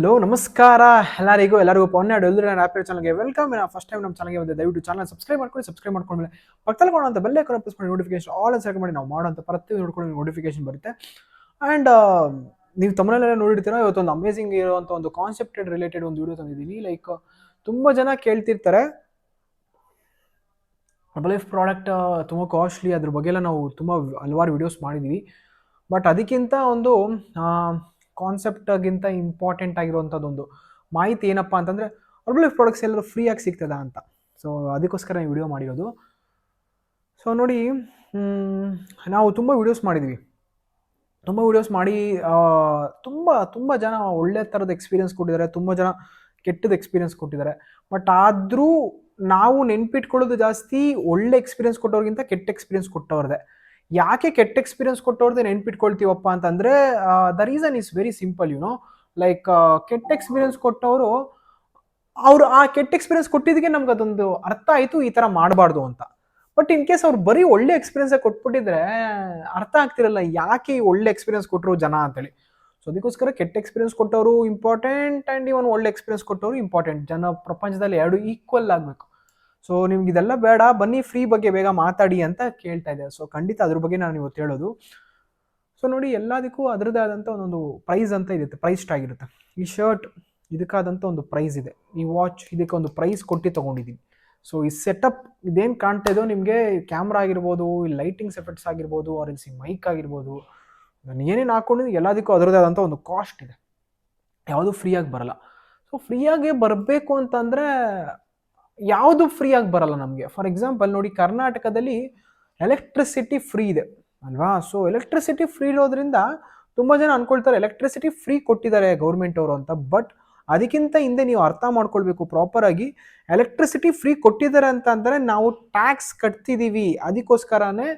Hello ನಮಸ್ಕಾರ ಎಲ್ಲರಿಗೂ ಪವನ್ಯಾಡ್ ಎಲ್ಲರೂ ನನ್ನ ಆ್ಯಪ್ ಚಾನಲ್ಗೆ ವೆಲ್ಕಮ್. ಫಸ್ಟ್ ಟೈಮ್ ನಮ್ಮ ಚಾನಲ್ಗೆ ಬಂದರೆ ದಯವಿಟ್ಟು ಚಾನಲ್ ಸಬ್ಸ್ಕ್ರೈಬ್ ಮಾಡ್ಕೊಂಡ್ಮೇಲೆ ಪಕ್ಕದಲ್ಲಿ ಕೊಡುವಂಥ ಬೆಲ್ ಐಕಾನ್ ಪ್ರೆಸ್ ಮಾಡಿ ನೋಟಿಫಿಕೇಶನ್ ಆಲ್ ಸೆಲೆಕ್ಟ್ ಮಾಡಿ ನಾವು ಮಾಡೋಂಥ ಪ್ರತಿಯೊಂದು ನೋಡ್ಕೊಂಡು ನೋಟಿಫಿಕೇಶನ್ ಬರುತ್ತೆ. ಆ್ಯಂಡ್ ನೀವು ತಮ್ಮನೆಲ್ಲ ನೋಡಿರ್ತೀರ, ಇವತ್ತೊಂದು ಅಮೇಸಿಂಗ್ ಇರುವಂಥ ಒಂದು ಕಾನ್ಸೆಪ್ಟೆಡ್ ರಿಲೇಟೆಡ್ ಒಂದು ವಿಡಿಯೋ ತಂದಿದ್ದೀನಿ. ಲೈಕ್ ತುಂಬ ಜನ ಕೇಳ್ತಿರ್ತಾರೆ ಲೈಫ್ ಪ್ರಾಡಕ್ಟ್ ತುಂಬ ಕಾಸ್ಟ್ಲಿ, ಅದ್ರ ಬಗ್ಗೆ ಎಲ್ಲ ನಾವು ತುಂಬ ಹಲವಾರು ವಿಡಿಯೋಸ್ ಮಾಡಿದ್ದೀವಿ. ಬಟ್ ಅದಕ್ಕಿಂತ ಒಂದು ಕಾನ್ಸೆಪ್ಟ್ಗಿಂತ ಇಂಪಾರ್ಟೆಂಟ್ ಆಗಿರುವಂಥದ್ದೊಂದು ಮಾಹಿತಿ ಏನಪ್ಪ ಅಂತಂದರೆ ಲೈಫ್ ಪ್ರಾಡಕ್ಟ್ಸ್ ಎಲ್ಲರೂ ಫ್ರೀಯಾಗಿ ಸಿಗ್ತದ ಅಂತ. ಸೊ ಅದಕ್ಕೋಸ್ಕರ ಈ ವಿಡಿಯೋ ಮಾಡಿರೋದು. ಸೊ ನೋಡಿ, ನಾವು ತುಂಬ ವಿಡಿಯೋಸ್ ಮಾಡಿದ್ವಿ. ತುಂಬ ವಿಡಿಯೋಸ್ ಮಾಡಿ ತುಂಬ ಜನ ಒಳ್ಳೆ ಥರದ ಎಕ್ಸ್ಪೀರಿಯನ್ಸ್ ಕೊಟ್ಟಿದ್ದಾರೆ, ತುಂಬ ಜನ ಕೆಟ್ಟದ ಎಕ್ಸ್ಪೀರಿಯನ್ಸ್ ಕೊಟ್ಟಿದ್ದಾರೆ. ಬಟ್ ಆದರೂ ನಾವು ನೆನ್ಪಿಟ್ಕೊಳ್ಳೋದು ಜಾಸ್ತಿ ಒಳ್ಳೆ ಎಕ್ಸ್ಪೀರಿಯನ್ಸ್ ಕೊಟ್ಟವ್ರಿಗಿಂತ ಕೆಟ್ಟ ಎಕ್ಸ್ಪೀರಿಯನ್ಸ್ ಕೊಟ್ಟವ್ರದ್ದೇ. ಯಾಕೆ ಕೆಟ್ಟ ಎಕ್ಸ್ಪೀರಿಯನ್ಸ್ ಕೊಟ್ಟವ್ರದ್ದೇ ನೆನ್ಪಿಟ್ಕೊಳ್ತೀವಪ್ಪ ಅಂತಂದರೆ the reason is very simple. Like ಕೆಟ್ಟ ಎಕ್ಸ್ಪೀರಿಯನ್ಸ್ ಕೊಟ್ಟವರು ಅವರು ಆ ಕೆಟ್ಟ ಎಕ್ಸ್ಪೀರಿಯನ್ಸ್ ಕೊಟ್ಟಿದ್ದಕ್ಕೆ ನಮ್ಗೆ ಅದೊಂದು ಅರ್ಥ ಆಯಿತು ಈ ಥರ ಮಾಡಬಾರ್ದು ಅಂತ. ಬಟ್ ಇನ್ ಕೇಸ್ ಅವ್ರು ಬರೀ ಒಳ್ಳೆ ಎಕ್ಸ್ಪೀರಿಯನ್ಸ್ ಕೊಟ್ಬಿಟ್ಟಿದ್ರೆ ಅರ್ಥ ಆಗ್ತಿರಲ್ಲ ಯಾಕೆ ಈ ಒಳ್ಳೆ ಎಕ್ಸ್ಪೀರಿಯನ್ಸ್ ಕೊಟ್ಟರು ಜನ ಅಂತೇಳಿ. ಸೊ ಅದಕ್ಕೋಸ್ಕರ ಕೆಟ್ಟ ಎಕ್ಸ್ಪೀರಿಯನ್ಸ್ ಕೊಟ್ಟವರು ಇಂಪಾರ್ಟೆಂಟ್ ಆ್ಯಂಡ್ ಇವನ್ ಒಳ್ಳೆ ಎಕ್ಸ್ಪೀರಿಯನ್ಸ್ ಕೊಟ್ಟವರು ಇಂಪಾರ್ಟೆಂಟ್. ಜನ ಪ್ರಪಂಚದಲ್ಲಿ ಎರಡು ಈಕ್ವಲ್ ಆಗಬೇಕು. ಸೊ ನಿಮ್ಗೆ ಇದೆಲ್ಲ ಬೇಡ, ಬನ್ನಿ ಫ್ರೀ ಬಗ್ಗೆ ಬೇಗ ಮಾತಾಡಿ ಅಂತ ಕೇಳ್ತಾ ಇದೆ. ಸೊ ಖಂಡಿತ ಅದ್ರ ಬಗ್ಗೆ ನಾನು ಇವತ್ತು ಹೇಳೋದು. ಸೊ ನೋಡಿ, ಎಲ್ಲದಕ್ಕೂ ಅದರದ್ದೇ ಆದಂಥ ಒಂದೊಂದು ಪ್ರೈಸ್ ಅಂತ ಇರುತ್ತೆ, ಪ್ರೈಸ್ ಟ್ಯಾಗ್ ಇರುತ್ತೆ. ಈ ಶರ್ಟ್ ಇದಕ್ಕಾದಂಥ ಒಂದು ಪ್ರೈಸ್ ಇದೆ, ಈ ವಾಚ್ ಇದಕ್ಕೆ ಒಂದು ಪ್ರೈಸ್ ಕೊಟ್ಟು ತೊಗೊಂಡಿದ್ದೀನಿ. ಸೊ ಈ ಸೆಟಪ್ ಇದೇನು ಕಾಣ್ತಾ ಇದೋ ನಿಮಗೆ, ಕ್ಯಾಮ್ರಾ ಆಗಿರ್ಬೋದು, ಈ ಲೈಟಿಂಗ್ಸ್ ಎಫೆಕ್ಟ್ಸ್ ಆಗಿರ್ಬೋದು, ಆರ್ ಎಲ್ಸಿ ಮೈಕ್ ಆಗಿರ್ಬೋದು, ನಾನು ಏನೇನು ಹಾಕೊಂಡಿದ್ದೀನಿ ಎಲ್ಲದಕ್ಕೂ ಅದರದ್ದೇ ಆದಂಥ ಒಂದು ಕಾಸ್ಟ್ ಇದೆ. ಯಾವುದು ಫ್ರೀಯಾಗಿ ಬರಲ್ಲ. ಸೊ ಫ್ರೀಯಾಗಿ ಬರಬೇಕು ಅಂತಂದರೆ ಯಾವುದು ಫ್ರೀಯಾಗಿ ಬರಲ್ಲ ನಮಗೆ. ಫಾರ್ ಎಕ್ಸಾಂಪಲ್ ನೋಡಿ, ಕರ್ನಾಟಕದಲ್ಲಿ ಎಲೆಕ್ಟ್ರಿಸಿಟಿ ಫ್ರೀ ಇದೆ ಅಲ್ವಾ. ಸೊ ಎಲೆಕ್ಟ್ರಿಸಿಟಿ ಫ್ರೀ ಇರೋದ್ರಿಂದ ತುಂಬ ಜನ ಅನ್ಕೊಳ್ತಾರೆ ಎಲೆಕ್ಟ್ರಿಸಿಟಿ ಫ್ರೀ ಕೊಟ್ಟಿದ್ದಾರೆ ಗೌರ್ಮೆಂಟ್ ಅವರು ಅಂತ. ಬಟ್ ಅದಕ್ಕಿಂತ ಹಿಂದೆ ನೀವು ಅರ್ಥ ಮಾಡ್ಕೊಳ್ಬೇಕು ಪ್ರಾಪರಾಗಿ. ಎಲೆಕ್ಟ್ರಿಸಿಟಿ ಫ್ರೀ ಕೊಟ್ಟಿದ್ದಾರೆ ಅಂತ ಅಂದರೆ ನಾವು ಟ್ಯಾಕ್ಸ್ ಕಟ್ತಿದ್ದೀವಿ, ಅದಕ್ಕೋಸ್ಕರನೇ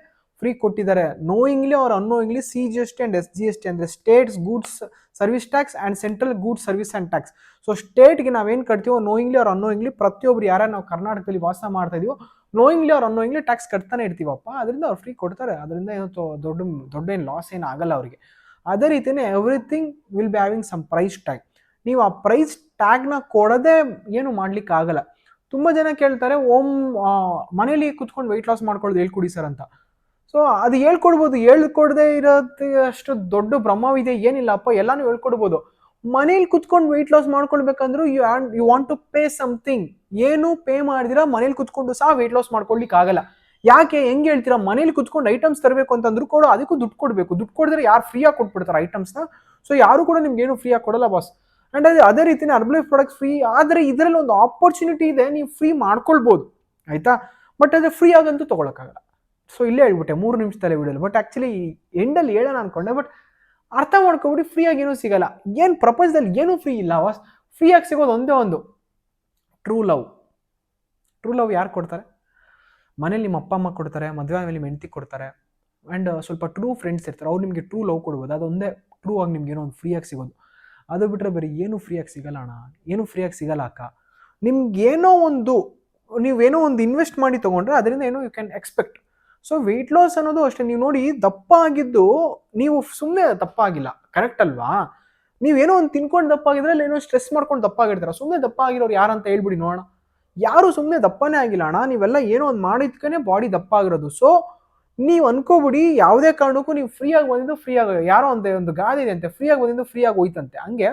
ಫ್ರೀ ಕೊಟ್ಟಿದ್ದಾರೆ. Knowingly or unknowingly CGST and SGST ಅಂದರೆ states goods service tax and central goods service and tax. So ಸ್ಟೇಟ್ಗೆ ನಾವೇನು ಕಟ್ತೀವೋ ನೋಯಿಂಗ್ಲಿ ಆರ್ ಅನ್ನೋಯಿಂಗ್ಲಿ, ಪ್ರತಿಯೊಬ್ರು ಯಾರು ನಾವು ಕರ್ನಾಟಕದಲ್ಲಿ ವಾಸ ಮಾಡ್ತಾ ಇದೀವೋ ನೋಯಿಂಗ್ಲಿ ಆರ್ ಅನ್ನೋಯಿಂಗ್ಲಿ ಟ್ಯಾಕ್ಸ್ ಕಟ್ತಾನೆ ಇರ್ತೀವಪ್ಪ. ಅದರಿಂದ ಅವ್ರು ಫ್ರೀ ಕೊಡ್ತಾರೆ, ಅದರಿಂದ ಏನು ದೊಡ್ಡ ಏನು ಲಾಸ್ ಏನು ಆಗಲ್ಲ ಅವರಿಗೆ. ಅದೇ ರೀತಿಯೇ everything will be having some price tag. ನೀವು ಆ ಪ್ರೈಸ್ ಟ್ಯಾಗ್ನ ಕೊಡದೆ ಏನು ಮಾಡ್ಲಿಕ್ಕೆ ಆಗಲ್ಲ. ತುಂಬ ಜನ ಕೇಳ್ತಾರೆ, ಮನೇಲಿ ಕುತ್ಕೊಂಡು ವೆಯ್ಟ್ ಲಾಸ್ ಮಾಡ್ಕೊಳ್ಳೋದು ಹೇಳ್ಕೊಡಿ ಸರ್ ಅಂತ. ಸೊ ಅದು ಹೇಳ್ಕೊಡ್ಬೋದು, ಹೇಳ್ಕೊಡದೆ ಇರೋದು ಅಷ್ಟು ದೊಡ್ಡ ಬ್ರಹ್ಮವಿದೆ ಏನಿಲ್ಲಪ್ಪ, ಎಲ್ಲಾನು ಹೇಳ್ಕೊಡ್ಬೋದು. ಮನೇಲಿ ಕುತ್ಕೊಂಡು ವೆಯ್ಟ್ ಲಾಸ್ ಮಾಡ್ಕೊಳ್ಬೇಕಂದ್ರೂ you want to pay something. ಏನು ಪೇ ಮಾಡಿದಿರಾ ಮನೇಲಿ ಕುತ್ಕೊಂಡು ಸಹ ವೆಯ್ಟ್ ಲಾಸ್ ಮಾಡ್ಕೊಳ್ಲಿಕ್ಕೆ ಆಗಲ್ಲ. ಯಾಕೆ ಹೆಂಗೆ ಹೇಳ್ತೀರಾ, ಮನೇಲಿ ಕುತ್ಕೊಂಡು ಐಟಮ್ಸ್ ತರಬೇಕು ಅಂತಂದ್ರೂ ಕೂಡ ಅದಕ್ಕೂ ದುಡ್ಡು ಕೊಡಬೇಕು. ದುಡ್ಡು ಕೊಡಿದ್ರೆ ಯಾರು ಫ್ರೀಯಾಗಿ ಕೊಟ್ಬಿಡ್ತಾರೆ ಐಟಮ್ಸ್ನ. ಸೊ ಯಾರು ಕೂಡ ನಿಮ್ಗೆ ಏನು ಫ್ರೀಯಾಗಿ ಕೊಡಲ್ಲ ಬಾಸ್. ಆ್ಯಂಡ್ ಅದೇ ರೀತಿನೇ ಲೈಫ್ ಪ್ರಾಡಕ್ಟ್ ಫ್ರೀ. ಆದರೆ ಇದರಲ್ಲಿ ಒಂದು ಆಪರ್ಚುನಿಟಿ ಇದೆ, ನೀವು ಫ್ರೀ ಮಾಡ್ಕೊಳ್ಬೋದು ಆಯ್ತಾ. ಬಟ್ ಅದು ಫ್ರೀ ಆಗಂತೂ ತೊಗೊಳಕ್ಕಾಗಲ್ಲ. ಸೊ ಇಲ್ಲೇ ಹೇಳ್ಬಿಟ್ಟೆ 3 ನಿಮಿಷದಲ್ಲೇ ವಿಡಿಯೋಲಿ. ಬಟ್ ಆ್ಯಕ್ಚುಲಿ ಎಂಡಲ್ಲಿ ಹೇಳೋಣ ಅನ್ಕೊಂಡೆ, ಬಟ್ ಅರ್ಥ ಮಾಡ್ಕೊಬಿಟ್ಟು ಫ್ರೀಯಾಗಿ ಏನೂ ಸಿಗಲ್ಲ. ಏನು ಪ್ರಪಂಚದಲ್ಲಿ ಏನೂ ಫ್ರೀ ಇಲ್ಲ ವಾಸ್. ಫ್ರೀಯಾಗಿ ಸಿಗೋದು ಒಂದೇ ಒಂದು, ಟ್ರೂ ಲವ್. ಟ್ರೂ ಲವ್ ಯಾರು ಕೊಡ್ತಾರೆ? ಮನೇಲಿ ನಿಮ್ಮ ಅಪ್ಪ ಅಮ್ಮ ಕೊಡ್ತಾರೆ, ಮದುವೆ ಆಮೇಲೆ ನಿಮ್ಮ ಹೆಂಡತಿ ಕೊಡ್ತಾರೆ. ಆ್ಯಂಡ್ ಸ್ವಲ್ಪ ಟ್ರೂ ಫ್ರೆಂಡ್ಸ್ ಇರ್ತಾರೆ, ಅವ್ರು ನಿಮಗೆ ಟ್ರೂ ಲವ್ ಕೊಡ್ಬೋದು. ಅದೊಂದೇ ಟ್ರೂ ಆಗಿ ನಿಮ್ಗೆ ಏನೋ ಒಂದು ಫ್ರೀಯಾಗಿ ಸಿಗೋದು. ಅದು ಬಿಟ್ಟರೆ ಬರೀ ಏನೂ ಫ್ರೀಯಾಗಿ ಸಿಗಲ್ಲ ಅಣ್ಣ, ಏನೂ ಫ್ರೀಯಾಗಿ ಸಿಗಲ್ಲ ಅಕ್ಕ. ನಿಮ್ಗೇನೋ ಒಂದು ನೀವೇನೋ ಒಂದು ಇನ್ವೆಸ್ಟ್ ಮಾಡಿ ತೊಗೊಂಡ್ರೆ ಅದರಿಂದ ಏನೋ you can expect. So weight loss ಅನ್ನೋದು ಅಷ್ಟೇ. ನೀವು ನೋಡಿ, ದಪ್ಪ ಆಗಿದ್ದು ನೀವು ಸುಮ್ಮನೆ ದಪ್ಪ ಆಗಿಲ್ಲ, ಕರೆಕ್ಟ್ ಅಲ್ವಾ? ನೀವೇನೋ ಒಂದು ತಿನ್ಕೊಂಡು ದಪ್ಪ ಆಗಿದ್ರೆ, ಅಲ್ಲಿ ಏನೋ ಸ್ಟ್ರೆಸ್ ಮಾಡ್ಕೊಂಡು ದಪ್ಪ ಆಗಿರ್ತಾರ. ಸುಮ್ಮನೆ ದಪ್ಪ ಆಗಿರೋರು ಯಾರಂತ ಹೇಳ್ಬಿಡಿ ನೋಡೋಣ. ಯಾರು ಸುಮ್ಮನೆ ದಪ್ಪನೇ ಆಗಿಲ್ಲ ಅಣ್ಣ, ನೀವೆಲ್ಲ ಏನೋ ಒಂದು ಮಾಡಿದ್ಕೇ ಬಾಡಿ ದಪ್ಪ ಆಗಿರೋದು. ಸೊ ನೀವು ಅನ್ಕೋಬಿಡಿ, ಯಾವುದೇ ಕಾರಣಕ್ಕೂ ನೀವು ಫ್ರೀಯಾಗಿ ಬಂದಿದ್ದು ಫ್ರೀಯಾಗಿ, ಯಾರೋ ಒಂದು ಗಾದೆ ಇದೆ ಅಂತೆ, ಫ್ರೀಯಾಗಿ ಬಂದಿದ್ದು ಫ್ರೀಯಾಗಿ ಹೋಯ್ತಂತೆ. ಹಂಗೆ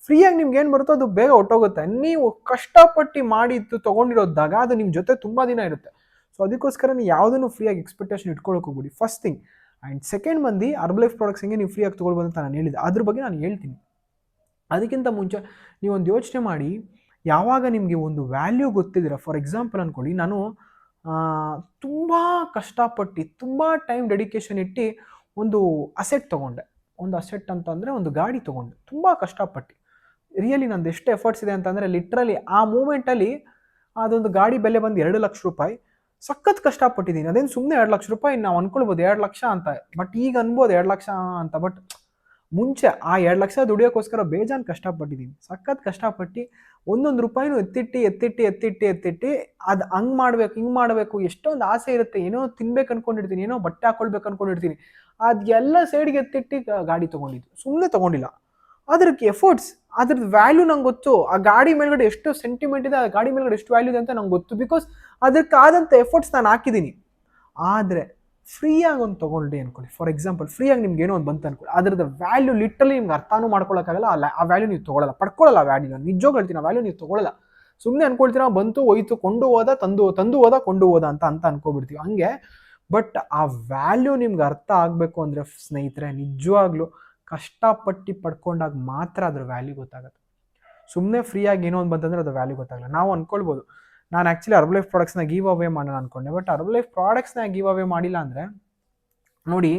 ಫ್ರೀಯಾಗಿ ನಿಮ್ಗೆ ಏನು ಬರುತ್ತೋ ಅದು ಬೇಗ ಹೊಟ್ಟೋಗುತ್ತೆ. ನೀವು ಕಷ್ಟಪಟ್ಟು ಮಾಡಿದ್ದು ತೊಗೊಂಡಿರೋದಾಗ ಅದು ನಿಮ್ಮ ಜೊತೆ ತುಂಬ ದಿನ ಇರುತ್ತೆ. ಸೊ ಅದಕ್ಕೋಸ್ಕರ ನೀವು ಯಾವುದನ್ನು ಫ್ರೀಯಾಗಿ ಎಕ್ಸ್ಪೆಕ್ಟೇಷನ್ ಇಟ್ಕೊಳ್ಳೋಕೆ ಹೋಗ್ಬಿಡಿ, ಫಸ್ಟ್ ಥಿಂಗ್. ಆ್ಯಂಡ್ ಸೆಕೆಂಡ್ ಬಂದು ಲೈಫ್ ಪ್ರಾಡಕ್ಟ್ಸ್ ಹೆಂಗೆ ನೀವು ಫ್ರೀಯಾಗಿ ತೊಗೊಳ್ಬೋದು ಅಂತ ನಾನು ಹೇಳಿದೆ, ಅದ್ರ ಬಗ್ಗೆ ನಾನು ಹೇಳ್ತೀನಿ. ಅದಕ್ಕಿಂತ ಮುಂಚೆ ನೀವೊಂದು ಯೋಚನೆ ಮಾಡಿ, ಯಾವಾಗ ನಿಮಗೆ ಒಂದು ವ್ಯಾಲ್ಯೂ ಗೊತ್ತಿದ್ದೀರ. ಫಾರ್ ಎಕ್ಸಾಂಪಲ್ ಅಂದ್ಕೊಳ್ಳಿ, ನಾನು ತುಂಬ ಕಷ್ಟಪಟ್ಟು ತುಂಬ ಟೈಮ್ ಡೆಡಿಕೇಶನ್ ಇಟ್ಟು ಒಂದು ಅಸೆಟ್ ತೊಗೊಂಡೆ. ಒಂದು ಅಸೆಟ್ ಅಂತಂದರೆ ಒಂದು ಗಾಡಿ ತೊಗೊಂಡೆ, ತುಂಬ ಕಷ್ಟಪಟ್ಟು. ರಿಯಲಿ ನಂದು ಎಷ್ಟು ಎಫರ್ಟ್ಸ್ ಇದೆ ಅಂತಂದರೆ, ಲಿಟ್ರಲಿ ಆ ಮೂಮೆಂಟಲ್ಲಿ ಅದೊಂದು ಗಾಡಿ ಬೆಲೆ ಬಂದು 2 ಲಕ್ಷ ರೂಪಾಯಿ. ಸಖತ್ ಕಷ್ಟಪಟ್ಟಿದ್ದೀನಿ. ಅದೇನು ಸುಮ್ಮನೆ 2 ಲಕ್ಷ ರೂಪಾಯಿ ನಾವು ಅನ್ಕೊಳ್ಬೋದು 2 ಲಕ್ಷ ಅಂತ. ಬಟ್ ಈಗ ಅನ್ಬೋದು 2 ಲಕ್ಷ ಅಂತ. ಬಟ್ ಮುಂಚೆ ಆ 2 ಲಕ್ಷ ದುಡಿಯೋಕ್ಕೋಸ್ಕರ ಬೇಜಾನ್ ಕಷ್ಟಪಟ್ಟಿದ್ದೀನಿ, ಸಖತ್ ಕಷ್ಟಪಟ್ಟು. ಒಂದೊಂದು ರೂಪಾಯಿನೂ ಎತ್ತಿಟ್ಟು ಅದು ಹಂಗೆ ಮಾಡಬೇಕು ಹಿಂಗೆ ಮಾಡಬೇಕು, ಎಷ್ಟೊಂದು ಆಸೆ ಇರುತ್ತೆ. ಏನೋ ತಿನ್ಬೇಕು ಅನ್ಕೊಂಡಿರ್ತೀನಿ, ಏನೋ ಬಟ್ಟೆ ಹಾಕೊಳ್ಬೇಕು ಅನ್ಕೊಂಡಿರ್ತೀನಿ, ಅದೆಲ್ಲ ಸೈಡ್ಗೆ ಎತ್ತಿಟ್ಟು ಗಾಡಿ ತೊಗೊಂಡಿದ್ದು. ಸುಮ್ಮನೆ ತೊಗೊಂಡಿಲ್ಲ, ಅದಕ್ಕೆ ಎಫರ್ಟ್ಸ್, ಅದ್ರದ್ದು ವ್ಯಾಲ್ಯೂ ನಂಗೆ ಗೊತ್ತು. ಆ ಗಾಡಿ ಮೇಲ್ಗಡೆ ಎಷ್ಟು ಸೆಂಟಿಮೆಂಟ್ ಇದೆ, ಆ ಗಾಡಿ ಮೇಲ್ಗಡೆ ಎಷ್ಟು ವ್ಯಾಲ್ಯೂ ಇದೆ ಅಂತ ನಂಗೆ ಗೊತ್ತು. ಬಿಕಾಸ್ ಅದಕ್ಕಾದಂಥ ಎಫರ್ಟ್ಸ್ ನಾನು ಹಾಕಿದ್ದೀನಿ. ಆದರೆ ಫ್ರೀಯಾಗಿ ಒಂದು ತೊಗೊಂಡು ಅನ್ಕೊಳ್ಳಿ, ಫಾರ್ ಎಕ್ಸಾಂಪಲ್ ಫ್ರೀಯಾಗಿ ನಿಮ್ಗೆ ಏನೋ ಒಂದು ಬಂತು ಅನ್ಕೊಳ್ಳಿ, ಅದ್ರದ್ದು ವ್ಯಾಲ್ಯೂ ಲಿಟ್ರಲಿ ನಿಮ್ಗೆ ಅರ್ಥನೂ ಮಾಡ್ಕೊಳ್ಳೋಕ್ಕಾಗಲ್ಲ. ಆ ವ್ಯಾಲ್ಯೂ ನೀವು ತೊಗೊಳ್ಳಲ್ಲ, ಪಡ್ಕೊಳ್ಳಲ್ಲ. ಆ ವ್ಯಾಲ್ಯೂ ನಾನು ನಿಜವಾಗ್ ಹೇಳ್ತೀನಿ, ಆ ವ್ಯಾಲ್ಯೂ ನೀವು ತೊಗೊಳ್ಳಲ್ಲ. ಸುಮ್ಮನೆ ಅನ್ಕೊಳ್ತೀರಾ ಬಂತು ಹೋಯ್ತು, ಕೊಂಡು ಹೋದ, ತಂದು ಹೋದ, ಕೊಂಡು ಹೋದ ಅಂತ ಅನ್ಕೋಬಿಡ್ತೀವಿ ಹಂಗೆ. ಬಟ್ ಆ ವ್ಯಾಲ್ಯೂ ನಿಮ್ಗೆ ಅರ್ಥ ಆಗಬೇಕು ಅಂದರೆ ಸ್ನೇಹಿತರೆ, ನಿಜವಾಗ್ಲೂ ಕಷ್ಟಪಟ್ಟು ಪಡ್ಕೊಂಡಾಗ ಮಾತ್ರ ಅದ್ರ ವ್ಯಾಲ್ಯೂ ಗೊತ್ತಾಗುತ್ತೆ. ಸುಮ್ಮನೆ ಫ್ರೀಯಾಗಿ ಏನೋ ಒಂದು ಬಂತಂದ್ರೆ ಅದ್ರ ವ್ಯಾಲ್ಯೂ ಗೊತ್ತಾಗಲ್ಲ. ನಾವು ಅನ್ಕೊಳ್ಬೋದು, ನಾನು ಆ್ಯಕ್ಚುಲಿ ಹರ್ಬಲೈಫ್ ಪ್ರಾಡಕ್ಟ್ಸ್ನ ಗಿವ್ ಅವೇ ಮಾಡೋಣ ಅನ್ಕೊಂಡೆ, ಬಟ್ ಹರ್ಬಲೈಫ್ ಪ್ರಾಡಕ್ಟ್ಸ್ನ ಗಿವ್ ಅವೇ ಮಾಡಿಲ್ಲ ಅಂದರೆ ನೋಡಿ,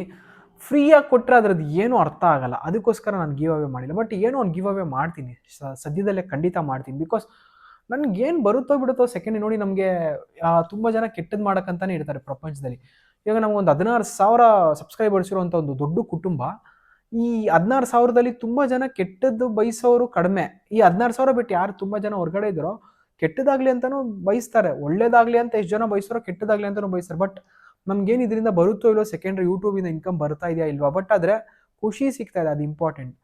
ಫ್ರೀಯಾಗಿ ಕೊಟ್ಟರೆ ಅದ್ರದ್ದು ಏನೂ ಅರ್ಥ ಆಗಲ್ಲ. ಅದಕ್ಕೋಸ್ಕರ ನಾನು ಗಿವ್ ಅವೇ ಮಾಡಿಲ್ಲ. ಬಟ್ ಏನೋ ಒಂದು ಗಿವ್ ಅವೇ ಮಾಡ್ತೀನಿ, ಸದ್ಯದಲ್ಲೇ ಖಂಡಿತ ಮಾಡ್ತೀನಿ. ಬಿಕಾಸ್ ನನಗೇನು ಬರುತ್ತೋ ಬಿಡುತ್ತೋ ಸೆಕೆಂಡ್. ನೋಡಿ, ನಮಗೆ ತುಂಬ ಜನ ಕೆಟ್ಟದ್ದು ಮಾಡೋಕ್ಕಂತಾನೆ ಇರ್ತಾರೆ ಪ್ರಪಂಚದಲ್ಲಿ. ಇವಾಗ ನಮಗೊಂದು 16,000 ಸಬ್ಸ್ಕ್ರೈಬರ್ಸ್ ಇರುವಂಥ ಒಂದು ದೊಡ್ಡ ಕುಟುಂಬ. ಈ 16,000ದಲ್ಲಿ ತುಂಬ ಜನ ಕೆಟ್ಟದ್ದು ಬಯಸೋರು ಕಡಿಮೆ. ಈ 16,000 ಬಿಟ್ಟು ಯಾರು ತುಂಬ ಜನ ಹೊರಗಡೆ ಇದ್ದಾರೋ ಕೆಟ್ಟದಾಗಲಿ ಅಂತಲೂ ಬಯಸ್ತಾರೆ, ಒಳ್ಳೇದಾಗಲಿ ಅಂತ ಎಷ್ಟು ಜನ ಬಯಸ್ತಾರೋ ಕೆಟ್ಟದಾಗಲಿ ಅಂತಲೂ ಬಯಸ್ತಾರೆ. ಬಟ್ ನಮ್ಗೇನು ಇದರಿಂದ ಬರುತ್ತೋ ಇಲ್ಲೋ, ಸೆಕೆಂಡ್ರಿ ಯೂಟ್ಯೂಬಿಂದ ಇನ್ಕಮ್ ಬರ್ತಾ ಇದೆಯಾ ಇಲ್ವಾ, ಬಟ್ ಆದರೆ ಖುಷಿ ಸಿಗ್ತಾ ಇದೆ, ಅದು ಇಂಪಾರ್ಟೆಂಟ್.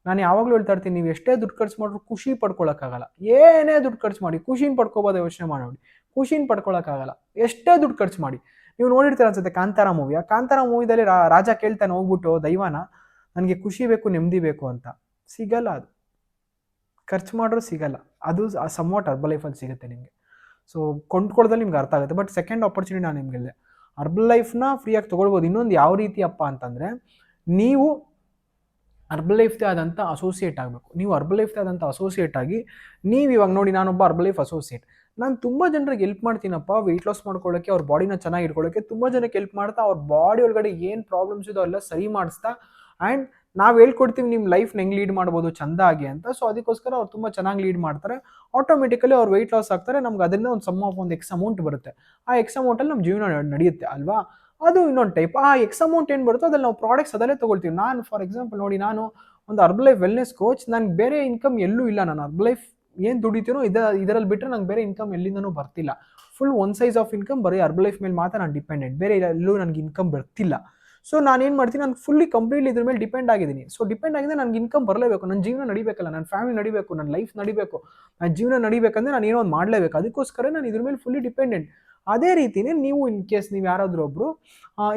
ನಾನು ಯಾವಾಗಲೂ ಹೇಳ್ತಾ ಇರ್ತೀನಿ, ನೀವು ಎಷ್ಟೇ ದುಡ್ಡು ಖರ್ಚು ಮಾಡಿದ್ರು ಖುಷಿ ಪಡ್ಕೊಳಕ್ಕಾಗಲ್ಲ. ಏನೇ ದುಡ್ಡು ಖರ್ಚು ಮಾಡಿ ಖುಷಿನ ಪಡ್ಕೋಬೋದು, ಯೋಚನೆ ಮಾಡಿ. ಖುಷಿನ ಪಡ್ಕೊಳಕ್ಕಾಗಲ್ಲ ಎಷ್ಟೇ ದುಡ್ಡು ಖರ್ಚು ಮಾಡಿ. ನೀವು ನೋಡಿರ್ತೀರ ಅನ್ಸುತ್ತೆ ಕಾಂತಾರ ಮೂವಿ. ಆ ಕಾಂತಾರ ಮೂವಿದಲ್ಲಿ ರಾಜ ಕೇಳ್ತಾನೆ ಹೋಗ್ಬಿಟ್ಟು ದೈವನ, ನನಗೆ ಖುಷಿ ಬೇಕು, ನೆಮ್ಮದಿ ಬೇಕು ಅಂತ. ಸಿಗಲ್ಲ, ಅದು ಖರ್ಚು ಮಾಡಿದ್ರು ಸಿಗಲ್ಲ. ಅದು ಸಮ್ವಾಟ್ ಹರ್ಬಲೈಫಲ್ಲಿ ಸಿಗುತ್ತೆ ನಿಮಗೆ. ಸೊ ಕೊಂಡ್ಕೊಳ್ದಲ್ಲಿ ನಿಮ್ಗೆ ಅರ್ಥ ಆಗುತ್ತೆ. ಬಟ್ ಸೆಕೆಂಡ್ ಆಪರ್ಚುನಿಟಿ ನಾನು ನಿಮ್ಗೆ ಹೇಳಿದೆ, ಹರ್ಬಲೈಫ್ನ ಫ್ರೀಯಾಗಿ ತೊಗೊಳ್ಬೋದು. ಇನ್ನೊಂದು ಯಾವ ರೀತಿ ಅಪ್ಪ ಅಂತಂದರೆ, ನೀವು ಹರ್ಬಲೈಫ್ದೇ ಆದಂಥ ಅಸೋಸಿಯೇಟ್ ಆಗಬೇಕು. ನೀವು ಹರ್ಬಲೈಫ್ದೇ ಆದಂಥ ಅಸೋಸಿಯೇಟ್ ಆಗಿ, ನೀವು ಇವಾಗ ನೋಡಿ, ನಾನೊಬ್ಬ ಹರ್ಬಲೈಫ್ ಅಸೋಸಿಯೇಟ್. ನಾನು ತುಂಬ ಜನರಿಗೆ ಹೆಲ್ಪ್ ಮಾಡ್ತೀನಪ್ಪ ವೆಯ್ಟ್ ಲಾಸ್ ಮಾಡ್ಕೊಳ್ಳೋಕ್ಕೆ, ಅವ್ರ ಬಾಡಿನ ಚೆನ್ನಾಗಿ ಇಟ್ಕೊಳ್ಳೋಕ್ಕೆ ತುಂಬ ಜನಕ್ಕೆ ಹೆಲ್ಪ್ ಮಾಡ್ತಾ, ಅವ್ರ ಬಾಡಿ ಒಳಗಡೆ ಏನು ಪ್ರಾಬ್ಲಮ್ಸ್ ಇದೋ ಎಲ್ಲ ಸರಿ ಮಾಡಿಸ್ತಾ, ಆ್ಯಂಡ್ ನಾವು ಹೇಳ್ಕೊಡ್ತೀವಿ ನಿಮ್ಮ ಲೈಫ್ನ ಹೆಂಗೆ ಲೀಡ್ ಮಾಡ್ಬೋದು ಚೆಂದಾಗಿ ಅಂತ. ಸೊ ಅದಕ್ಕೋಸ್ಕರ ಅವ್ರು ತುಂಬ ಚೆನ್ನಾಗಿ ಲೀಡ್ ಮಾಡ್ತಾರೆ. ಆಟೋಮೆಟಿಕಲಿ ಅವ್ರು ವೆಯ್ಟ್ ಲಾಸ್ ಆಗ್ತಾರೆ. ನಮ್ಗೆ ಅದರಿಂದ ಒಂದು ಸಮ್ ಆಫ್ ಒಂದು ಎಕ್ಸ್ ಅಮೌಂಟ್ ಬರುತ್ತೆ. ಆ ಎಕ್ಸ್ ಅಮೌಂಟಲ್ಲಿ ನಮ್ಮ ಜೀವನ ನಡೆಯುತ್ತೆ ಅಲ್ವಾ. ಅದು ಇನ್ನೊಂದು ಟೈಪ್. ಆ ಎಕ್ಸ್ ಅಮೌಂಟ್ ಏನು ಬರುತ್ತೋ ಅದ್ರಲ್ಲಿ ನಾವು ಪ್ರಾಡಕ್ಟ್ಸ್ ಅದಲ್ಲೇ ತೊಗೊಳ್ತೀವಿ. ನಾನು ಫಾರ್ ಎಕ್ಸಾಂಪಲ್ ನೋಡಿ, ನಾನು ಒಂದು ಹರ್ಬಲೈಫ್ ವೆಲ್ನೆಸ್ ಕೋಚ್. ನನಗೆ ಬೇರೆ ಇನ್ಕಮ್ ಎಲ್ಲೂ ಇಲ್ಲ. ನಾನು ಹರ್ಬಲೈಫ್ ಏನು ದುಡಿತೀನೋ ಇದರಲ್ಲಿ ಬಿಟ್ಟರೆ ನಂಗೆ ಬೇರೆ ಇನ್ಕಮ್ ಎಲ್ಲಿಂದನೂ ಬರ್ತಿಲ್ಲ. Full one size of income ಬರೀ ಹರ್ಬಲೈಫ್ ಮೇಲೆ ಮಾತ್ರ ನಾನು ಡಿಪೆಂಡೆಂಟ್. ಬೇರೆ ಎಲ್ಲೂ ನನಗೆ ಇನ್ಕಮ್ ಬರ್ತಿಲ್ಲ. ಸೊ ನಾನೇನು ಮಾಡ್ತೀನಿ, ನಾನು ಫುಲ್ಲಿ ಕಂಪ್ಲೀಟ್ಲಿ ಇದ್ರ ಮೇಲೆ ಡಿಪೆಂಡ್ ಆಗಿದ್ದೀನಿ. ಸೊ ಡಿಪೆಂಡ್ ಆಗಿದೆ, ನನಗೆ ಇನ್ಕಮ್ ಬರಲೇಬೇಕು, ನನ್ನ ಜೀವನ ನಡಿಬೇಕಲ್ಲ, ನನ್ನ ಫ್ಯಾಮಿಲಿ ನಡಿಬೇಕು, ನನ್ನ ಲೈಫ್ ನಡಿಬೇಕು, ನನ್ನ ಜೀವನ ನಡಿಬೇಕಂದ್ರೆ ನಾನು ಏನೋ ಒಂದು ಮಾಡಲೇಬೇಕು. ಅದಕ್ಕೋಸ್ಕರ ನಾನು ಇದ್ರ ಮೇಲೆ ಫುಲ್ಲಿ ಡಿಪೆಂಡೆಂಟ್. ಅದೇ ರೀತಿಯೇ ನೀವು ಇನ್ ಕೇಸ್ ನೀವು ಯಾರಾದರೂ ಒಬ್ಬರು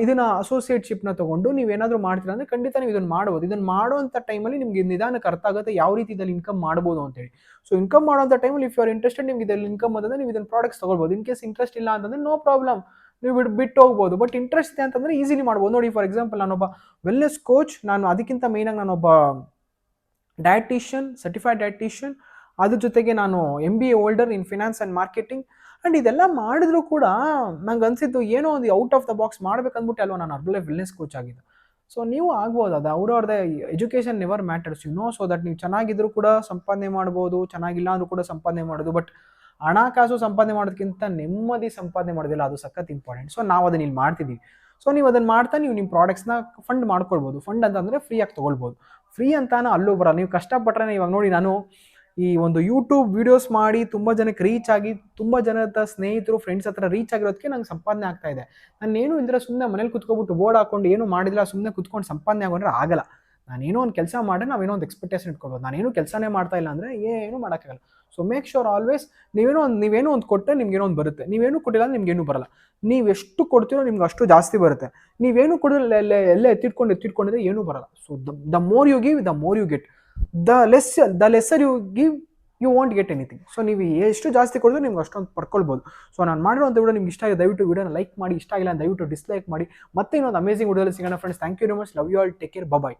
ಇದನ್ನು ಅಸೋಸಿಯೇಟ್ಶಿಪ್ನ ತೊಗೊಂಡು ನೀವೇನಾದರೂ ಮಾಡ್ತೀರಾ ಅಂದರೆ ಖಂಡಿತ ನೀವು ಇದನ್ನು ಮಾಡ್ಬೋದು. ಇದನ್ನು ಮಾಡುವಂಥ ಟೈಮಲ್ಲಿ ನಿಮಗೆ ನಿಧಾನಕ್ಕೆ ಅರ್ಥ ಆಗುತ್ತೆ ಯಾವ ರೀತಿ ಇದರಲ್ಲಿ ಇನ್ಕಮ್ ಮಾಡ್ಬೋದು ಅಂತೇಳಿ. ಸೊ ಇನ್ಕಮ್ ಮಾಡೋಂಥ ಟೈಮಲ್ಲಿ ಇಫ್ ಯು ಆರ್ ಇಂಟ್ರೆಸ್ಟೆಡ್, ನಿಮ್ಗೆ ಇದರಲ್ಲಿ ಇನ್ಕಮ್ ಅಂತಂದರೆ ನೀವು ಇದನ್ನು ಪ್ರಾಡಕ್ಟ್ಸ್ ತೊಗೊಳ್ಬೋದು. ಇನ್ ಕೇಸ್ ಇಂಟ್ರೆಸ್ಟ್ ಇಲ್ಲ ಅಂತಂದರೆ ನೋ ಪ್ರಾಬ್ಲಮ್, ನೀವು ಬಿಟ್ಟು ಹೋಗ್ಬೋದು. ಬಟ್ ಇಂಟ್ರೆಸ್ಟ್ ಇದೆ ಅಂತಂದರೆ ಈಸಿಲಿ ಮಾಡ್ಬೋದು. ನೋಡಿ, ಫಾರ್ ಎಕ್ಸಾಂಪಲ್ ನಾನೊಬ್ಬ ವೆಲ್ನೆಸ್ ಕೋಚ್. ನಾನು ಅದಕ್ಕಿಂತ ಮೇಯ್ನಾಗಿ ನಾನೊಬ್ಬ ಡಯಟಿಷಿಯನ್, ಸರ್ಟಿಫೈಡ್ ಡಯಟಿಷಿಯನ್. ಅದ್ರ ಜೊತೆಗೆ ನಾನು MBA holder in finance and marketing. And ಇದೆಲ್ಲ ಮಾಡಿದ್ರು ಕೂಡ ನಂಗೆ ಅನಿಸಿದ್ದು ಏನೋ ಒಂದು ಔಟ್ ಆಫ್ ದ ಬಾಕ್ಸ್ ಮಾಡ್ಬೇಕಂದ್ಬಿಟ್ಟು ಅಲ್ವಾ ನಾನು ಹರ್ಬಲೈಫ್ ವೆಲ್ನೆಸ್ ಕೋಚ್ ಆಗಿದ್ದು. ಸೊ ನೀವು ಆಗ್ಬೋದು, ಅದು ಅವ್ರವ್ರದ್ದೇ. Education never matters, you know. So that ನೀವು ಚೆನ್ನಾಗಿದ್ರು ಕೂಡ ಸಂಪಾದನೆ ಮಾಡ್ಬೋದು, ಚೆನ್ನಾಗಿಲ್ಲ ಅಂದರೂ ಕೂಡ ಸಂಪಾದನೆ ಮಾಡೋದು. ಬಟ್ ಹಣಕಾಸು ಸಂಪಾದನೆ ಮಾಡೋದಕ್ಕಿಂತ ನೆಮ್ಮದಿ ಸಂಪಾದನೆ ಮಾಡೋದಿಲ್ಲ, ಅದು ಸಖತ್ ಇಂಪಾರ್ಟೆಂಟ್. ಸೊ ನಾವು ಅದನ್ನ ಇಲ್ಲಿ ಮಾಡ್ತಿದ್ದೀವಿ. ಸೊ ನೀವು ಅದನ್ನು ಮಾಡ್ತಾ ನೀವು ನಿಮ್ಮ ಪ್ರಾಡಕ್ಟ್ಸ್ನ ಫಂಡ್ ಮಾಡ್ಕೊಳ್ಬೋದು. ಫಂಡ್ ಅಂತಂದರೆ ಫ್ರೀಯಾಗಿ ತೊಗೊಳ್ಬೋದು. ಫ್ರೀ ಅಂತಾನು ಅಲ್ಲೂ ಬರಲ್ಲ, ನೀವು ಕಷ್ಟಪಟ್ಟರೆ. ಇವಾಗ ನೋಡಿ, ನಾನು ಈ ಒಂದು ಯೂಟ್ಯೂಬ್ ವೀಡಿಯೋಸ್ ಮಾಡಿ ತುಂಬ ಜನಕ್ಕೆ ರೀಚ್ ಆಗಿ, ತುಂಬ ಜನದ ಸ್ನೇಹಿತರು ಫ್ರೆಂಡ್ಸ್ ಹತ್ರ ರೀಚ್ ಆಗಿರೋದಕ್ಕೆ ನಂಗೆ ಸಂಪಾದನೆ ಆಗ್ತಾ ಇದೆ. ನಾನೇನು ಇದ್ರೆ ಸುಮ್ಮನೆ ಮನೇಲಿ ಕುತ್ಕೊಬಿಟ್ಟು ಬೋರ್ಡ್ ಹಾಕೊಂಡು ಏನು ಮಾಡಿಲ್ಲ, ಸುಮ್ಮನೆ ಕುತ್ಕೊಂಡು ಸಂಪಾದನೆ ಆಗೋದ್ರೆ ಆಗಲ್ಲ. ನಾನೇನೋ ಒಂದು ಕೆಲಸ ಮಾಡಿ ನಾವೇನೋ ಒಂದು ಎಕ್ಸ್ಪೆಕ್ಟೇಷನ್ ಇಟ್ಕೊಳ್ಬೋದು. ನಾನೇನು ಕೆಲಸನೇ ಮಾಡ್ತಾ ಇಲ್ಲ ಅಂದರೆ ಏನೂ ಮಾಡೋಕ್ಕಾಗಲ್ಲ. ಸೊ ಮೇಕ್ ಶೋರ್ ಆಲ್ವೇಸ್ ನೀವೇನೋ ಒಂದು ಕೊಟ್ಟರೆ ನಿಮ್ಗೇನೋ ಒಂದು ಬರುತ್ತೆ. ನೀವೇನು ಕೊಟ್ಟಿಲ್ಲ ಅಂದ್ರೆ ನಿಮ್ಗೇನು ಬರಲ್ಲ. ನೀವು ಎಷ್ಟು ಕೊಡ್ತೀರೋ ನಿಮ್ಗೆ ಅಷ್ಟು ಜಾಸ್ತಿ ಬರುತ್ತೆ. ನೀವೇನು ಕೊಡೋಲ್ಲ, ಎಲ್ಲ ಎತ್ತಿಟ್ಕೊಂಡಿದ್ರೆ ಏನೂ ಬರಲ್ಲ. So the more you give, the more you get. The lesser you give, you want get anything. So ನೀವು ಎಷ್ಟು ಜಾಸ್ತಿ ಕೊಡಿದ್ರೆ ನಿಮ್ಗೆ ಅಷ್ಟೊಂದು ಪಡ್ಕೊಳ್ಬೋದು. ಸೊ ನಾನು ಮಾಡಿರೋಂಥ ವಿಡಿಯೋ ನಿಮ್ಗೆ ಇಷ್ಟ ಆಗಿದೆ, ದಯವಿಟ್ಟು ವಿಡಿಯೋನ ಲೈಕ್ ಮಾಡಿ. ಇಷ್ಟ ಆಗಿಲ್ಲ ದಯವಿಟ್ಟು ಡಿಸ್ಲೈಕ್ ಮಾಡಿ. ಮತ್ತೆ ಇನ್ನೊಂದು ಅಮೇಸಿಂಗ್ ವಿಡಿಯೋದಲ್ಲಿ ಸಿಗೋಣ friends. Thank you very much. Love you all. Take care. Bye.